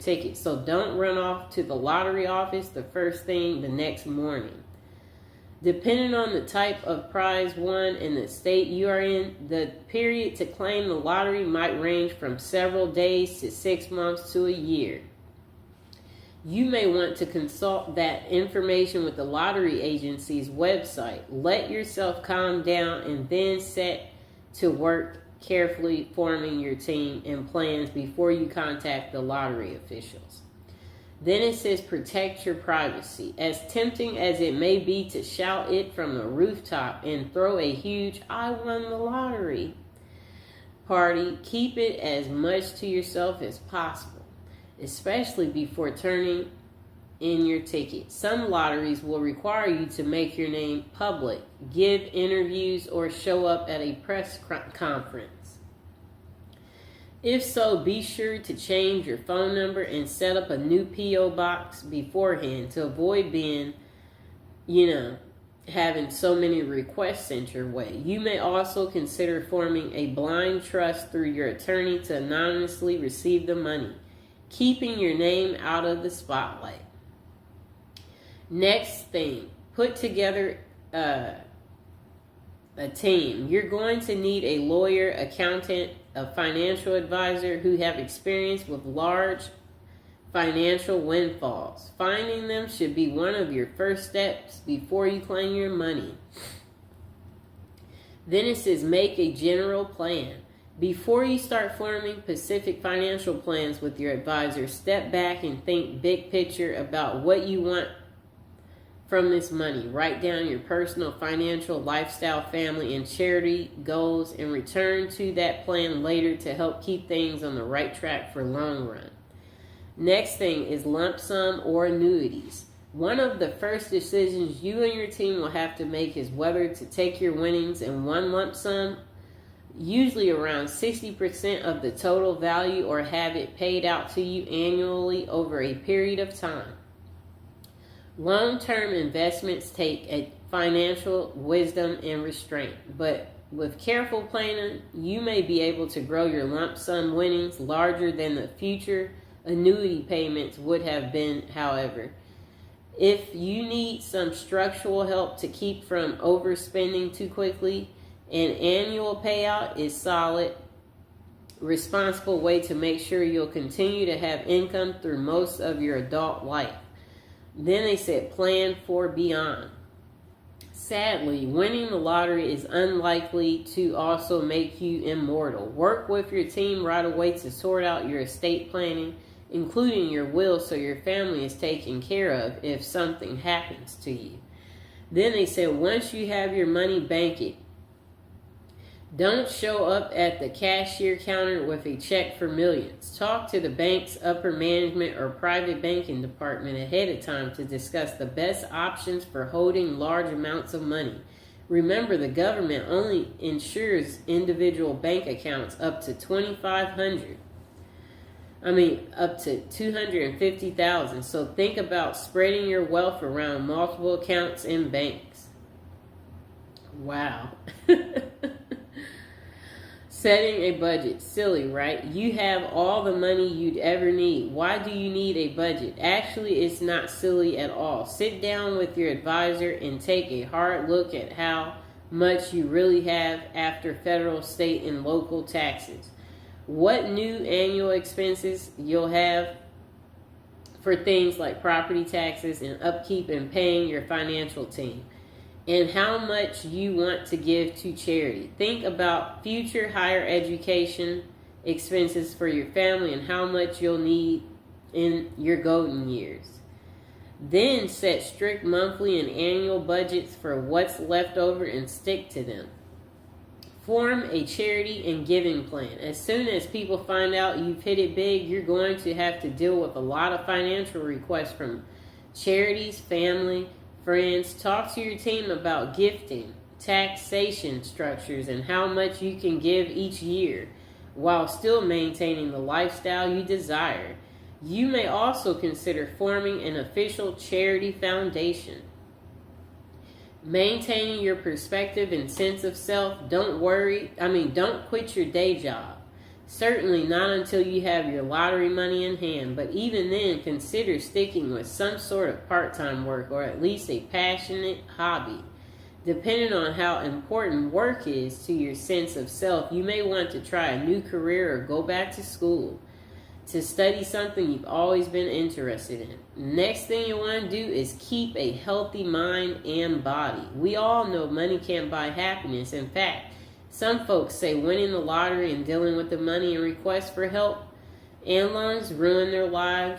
ticket. So don't run off to the lottery office the first thing the next morning. Depending on the type of prize won and the state you are in, the period to claim the lottery might range from several days to 6 months to a year. You may want to consult that information with the lottery agency's website. Let yourself calm down and then set to work carefully forming your team and plans before you contact the lottery officials. Then it says protect your privacy. As tempting as it may be to shout it from the rooftop and throw a huge "I won the lottery" party, keep it as much to yourself as possible, especially before turning in your ticket. Some lotteries will require you to make your name public, give interviews, or show up at a press conference. If so, be sure to change your phone number and set up a new P.O. box beforehand to avoid being, having so many requests sent your way. You may also consider forming a blind trust through your attorney to anonymously receive the money, keeping your name out of the spotlight. Next thing, put together a team. You're going to need a lawyer, accountant, a financial advisor who have experience with large financial windfalls. Finding them should be one of your first steps before you claim your money. Then it says make a general plan. Before you start forming specific financial plans with your advisor, step back and think big picture about what you want from this money. Write down your personal, financial, lifestyle, family, and charity goals and return to that plan later to help keep things on the right track for long run. Next thing is lump sum or annuities. One of the first decisions you and your team will have to make is whether to take your winnings in one lump sum, usually around 60% of the total value, or have it paid out to you annually over a period of time. Long-term investments take a financial wisdom and restraint, but with careful planning, you may be able to grow your lump sum winnings larger than the future annuity payments would have been, however. If you need some structural help to keep from overspending too quickly, an annual payout is solid, responsible way to make sure you'll continue to have income through most of your adult life. Then they said plan for beyond. Sadly, winning the lottery is unlikely to also make you immortal. Work with your team right away to sort out your estate planning, including your will, so your family is taken care of if something happens to you. Then they said once you have your money, bank it. Don't show up at the cashier counter with a check for millions. Talk to the bank's upper management or private banking department ahead of time to discuss the best options for holding large amounts of money. Remember, the government only insures individual bank accounts up to $250,000. Up to $250,000. So think about spreading your wealth around multiple accounts and banks. Wow. Setting a budget. Silly, right? You have all the money you'd ever need. Why do you need a budget? Actually, it's not silly at all. Sit down with your advisor and take a hard look at how much you really have after federal, state, and local taxes. What new annual expenses you'll have for things like property taxes and upkeep and paying your financial team, and how much you want to give to charity. Think about future higher education expenses for your family and how much you'll need in your golden years. Then set strict monthly and annual budgets for what's left over and stick to them. Form a charity and giving plan. As soon as people find out you've hit it big, you're going to have to deal with a lot of financial requests from charities, family, friends. Talk to your team about gifting, taxation structures, and how much you can give each year while still maintaining the lifestyle you desire. You may also consider forming an official charity foundation. Maintaining your perspective and sense of self. Don't quit your day job. Certainly not until you have your lottery money in hand, but even then, consider sticking with some sort of part-time work or at least a passionate hobby. Depending on how important work is to your sense of self, you may want to try a new career or go back to school to study something you've always been interested in. Next thing you want to do is keep a healthy mind and body. We all know money can't buy happiness. In fact, some folks say winning the lottery and dealing with the money and requests for help and loans ruin their lives.